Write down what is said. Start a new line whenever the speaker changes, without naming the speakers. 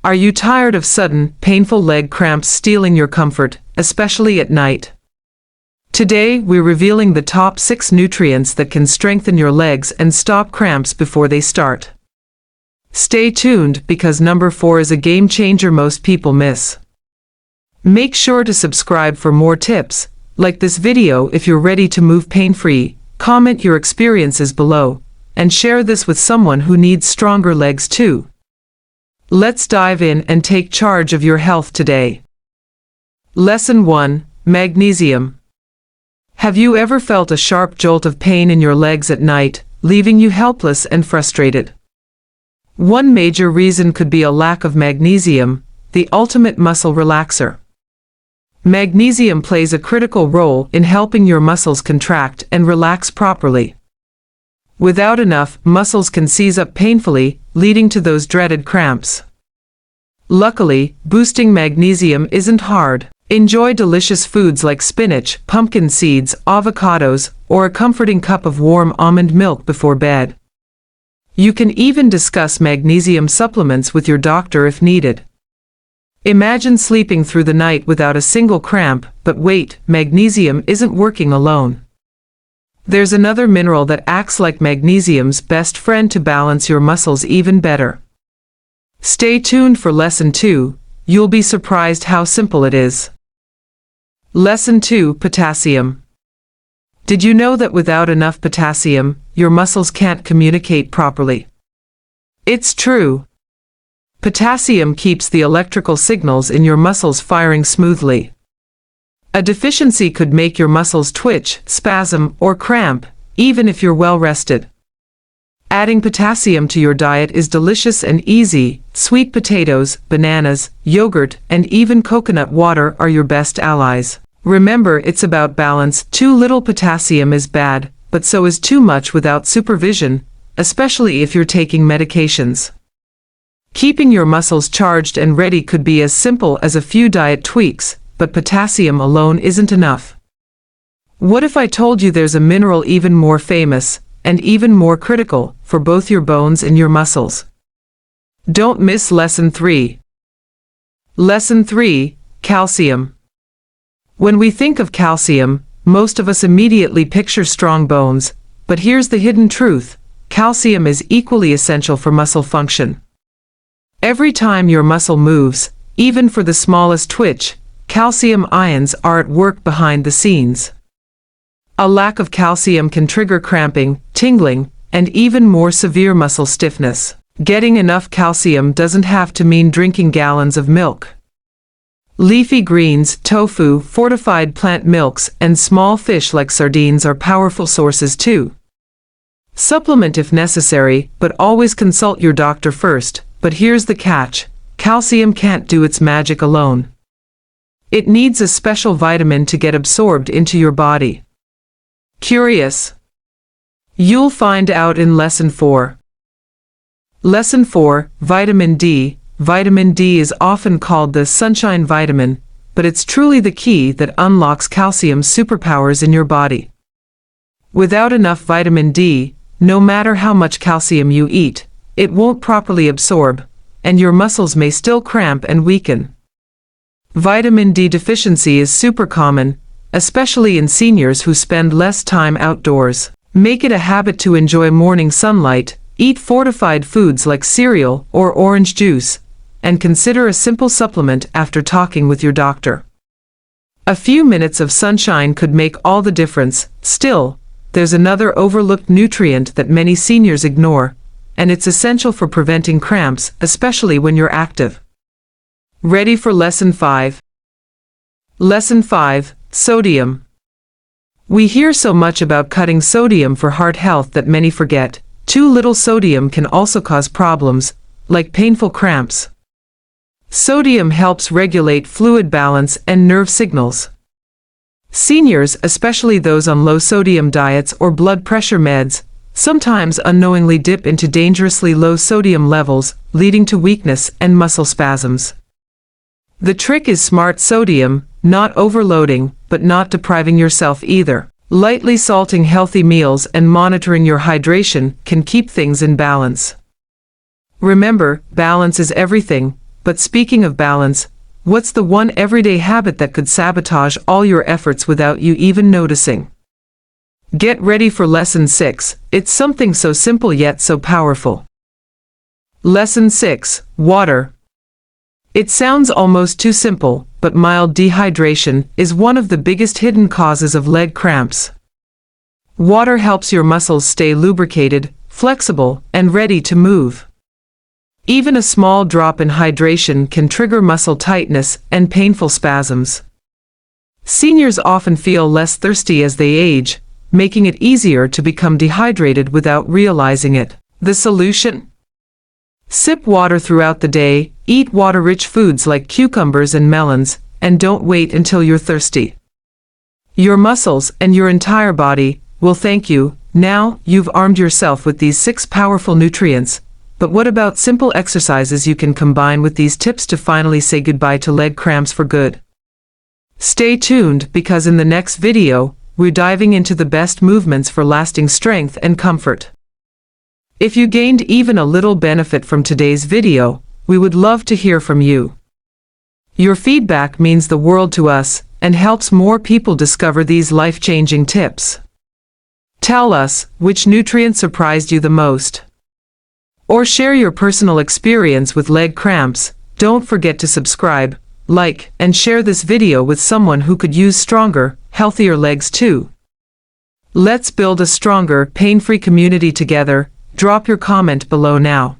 Are you tired of sudden, painful leg cramps stealing your comfort, especially at night? Today, we're revealing the top 6 nutrients that can strengthen your legs and stop cramps before they start. Stay tuned, because number 4 is a game changer most people miss. Make sure to subscribe for more tips. Like this video if you're ready to move pain-free, comment your experiences below, and share this with someone who needs stronger legs too. Let's dive in and take charge of your health today. Lesson 1. Magnesium. Have you ever felt a sharp jolt of pain in your legs at night, leaving you helpless and frustrated? One major reason could be a lack of magnesium, the ultimate muscle relaxer. Magnesium plays a critical role in helping your muscles contract and relax properly. Without enough, muscles can seize up painfully, leading to those dreaded cramps. Luckily, boosting magnesium isn't hard. Enjoy delicious foods like spinach, pumpkin seeds, avocados, or a comforting cup of warm almond milk before bed. You can even discuss magnesium supplements with your doctor if needed. Imagine sleeping through the night without a single cramp, but wait, magnesium isn't working alone. There's another mineral that acts like magnesium's best friend to balance your muscles even better. Stay tuned for Lesson 2, you'll be surprised how simple it is. Lesson 2. Potassium. Did you know that without enough potassium, your muscles can't communicate properly? It's true. Potassium keeps the electrical signals in your muscles firing smoothly. A deficiency could make your muscles twitch, spasm, or cramp, even if you're well rested. Adding potassium to your diet is delicious and easy. Sweet potatoes, bananas, yogurt, and even coconut water are your best allies. Remember, it's about balance. Too little potassium is bad, but so is too much without supervision, especially if you're taking medications. Keeping your muscles charged and ready could be as simple as a few diet tweaks, but potassium alone isn't enough. What if I told you there's a mineral even more famous, and even more critical, for both your bones and your muscles? Don't miss Lesson 3. Lesson 3. Calcium. When we think of calcium, most of us immediately picture strong bones, but here's the hidden truth: calcium is equally essential for muscle function. Every time your muscle moves, even for the smallest twitch, calcium ions are at work behind the scenes. A lack of calcium can trigger cramping, tingling, and even more severe muscle stiffness. Getting enough calcium doesn't have to mean drinking gallons of milk. Leafy greens, tofu, fortified plant milks, and small fish like sardines are powerful sources too. Supplement if necessary, but always consult your doctor first. But here's the catch: calcium can't do its magic alone. It needs a special vitamin to get absorbed into your body. Curious? You'll find out in Lesson 4. Lesson 4. Vitamin D. Vitamin D is often called the sunshine vitamin, but it's truly the key that unlocks calcium's superpowers in your body. Without enough vitamin D, no matter how much calcium you eat, it won't properly absorb, and your muscles may still cramp and weaken. Vitamin D deficiency is super common, especially in seniors who spend less time outdoors. Make it a habit to enjoy morning sunlight, eat fortified foods like cereal or orange juice, and consider a simple supplement after talking with your doctor. A few minutes of sunshine could make all the difference. Still, there's another overlooked nutrient that many seniors ignore, and it's essential for preventing cramps, especially when you're active. Ready for Lesson 5? Lesson 5. Sodium. We hear so much about cutting sodium for heart health that many forget. Too little sodium can also cause problems, like painful cramps. Sodium helps regulate fluid balance and nerve signals. Seniors, especially those on low sodium diets or blood pressure meds, sometimes unknowingly dip into dangerously low sodium levels, leading to weakness and muscle spasms. The trick is smart sodium, not overloading, but not depriving yourself either. Lightly salting healthy meals and monitoring your hydration can keep things in balance. Remember, balance is everything, But speaking of balance, what's the one everyday habit that could sabotage all your efforts without you even noticing? Get ready for Lesson 6. It's something so simple yet so powerful. Lesson 6. Water. It sounds almost too simple, but mild dehydration is one of the biggest hidden causes of leg cramps. Water helps your muscles stay lubricated, flexible, and ready to move. Even a small drop in hydration can trigger muscle tightness and painful spasms. Seniors often feel less thirsty as they age, making it easier to become dehydrated without realizing it. The solution? Sip water throughout the day, eat water-rich foods like cucumbers and melons, and don't wait until you're thirsty. Your muscles and your entire body will thank you. Now, you've armed yourself with these 6 powerful nutrients. But what about simple exercises you can combine with these tips to finally say goodbye to leg cramps for good? Stay tuned, because in the next video, we're diving into the best movements for lasting strength and comfort. If you gained even a little benefit from today's video, we would love to hear from you. Your feedback means the world to us and helps more people discover these life-changing tips. Tell us which nutrient surprised you the most. Or share your personal experience with leg cramps. Don't forget to subscribe, like, and share this video with someone who could use stronger, healthier legs too. Let's build a stronger, pain-free community together. Drop your comment below now.